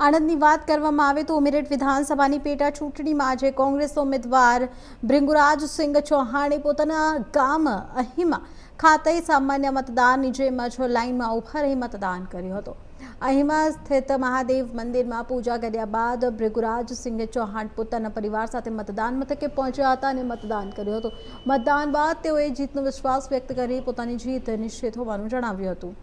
આણંદની વાત કરવામાં આવે તો ઉમેરઠ વિધાનસભાની પેટા ચૂંટણીમાં આજે કોંગ્રેસ ઉમેદવાર ભૃંગુરાજસિંહ ચૌહાણે પોતાના ગામ અહીમા ખાતે સામાન્ય મતદાનની જેમ જ લાઇનમાં ઊભા રહી મતદાન કર્યું હતું। અહીમા સ્થિત મહાદેવ મંદિરમાં પૂજા કર્યા બાદ ભૃંગુરાજસિંહ ચૌહાણ પોતાના પરિવાર સાથે મતદાન મથકે પહોંચ્યા હતા અને મતદાન કર્યું હતું। મતદાન બાદ તેઓએ જીતનો વિશ્વાસ વ્યક્ત કરી પોતાની જીત નિશ્ચિત હોવાનું જણાવ્યું હતું।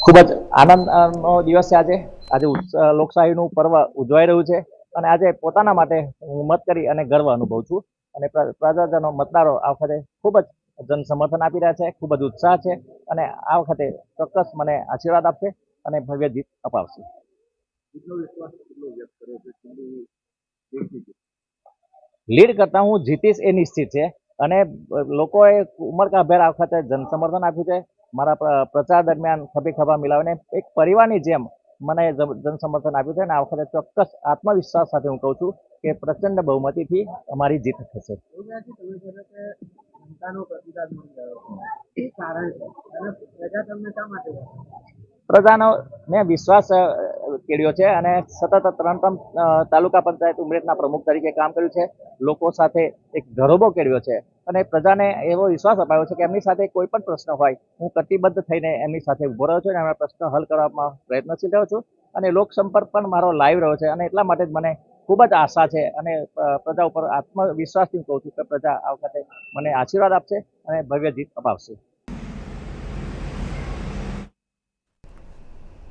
ખૂબ જ આનંદનો દિવસ છે। આજે લોકશાહીનું પર્વ ઉજવાઈ રહ્યું છે અને આજે પોતાના માટે હું મત કરી અને ગર્વ અનુભવું છું અને પ્રજાજનો મતદારો આ વખતે ખૂબ જ જન સમર્થન આપી રહ્યા છે, ખૂબ જ ઉત્સાહ છે અને આ વખતે ચોક્કસ મને આશીર્વાદ આપશે અને ભવ્ય જીત અપાવશે। લીડ કરતા હું જીતીશ એ નિશ્ચિત છે અને લોકોએ ઉમળકાભેર આ વખતે જન સમર્થન આપ્યું છે। મારા પ્રચાર દરમિયાન ખભે ખભા મિલાવીને એક પરિવારની જેમ મને જન સમર્થન આપ્યું છે અને આ વખતે ચોક્કસ આત્મવિશ્વાસ સાથે હું કહું છું કે પ્રચંડ બહુમતીથી અમારી જીત થશે। પ્રજાનો મેં વિશ્વાસ કેળવ્યો છે અને સતત 3 તાલુકા પંચાયત ઉમરેઠના પ્રમુખ તરીકે કામ કર્યું છે। લોકો સાથે એક ઘરોબો કેળવ્યો છે અને પ્રજાને એવો વિશ્વાસ અપાયો છે કે એમની સાથે કોઈ પણ પ્રશ્ન હોય હું કટિબદ્ધ થઈને એમની સાથે ઉભો રહ્યો છું અને એમના પ્રશ્ન હલ કરવામાં પ્રયત્નશીલ રહ્યો છું અને લોકસંપર્ક પણ મારો લાઈવ રહ્યો છે અને એટલા માટે જ મને ખૂબ જ આશા છે અને પ્રજા ઉપર આત્મવિશ્વાસથી કહું છું કે પ્રજા આ વખતે મને આશીર્વાદ આપશે અને ભવ્ય જીત અપાવશે।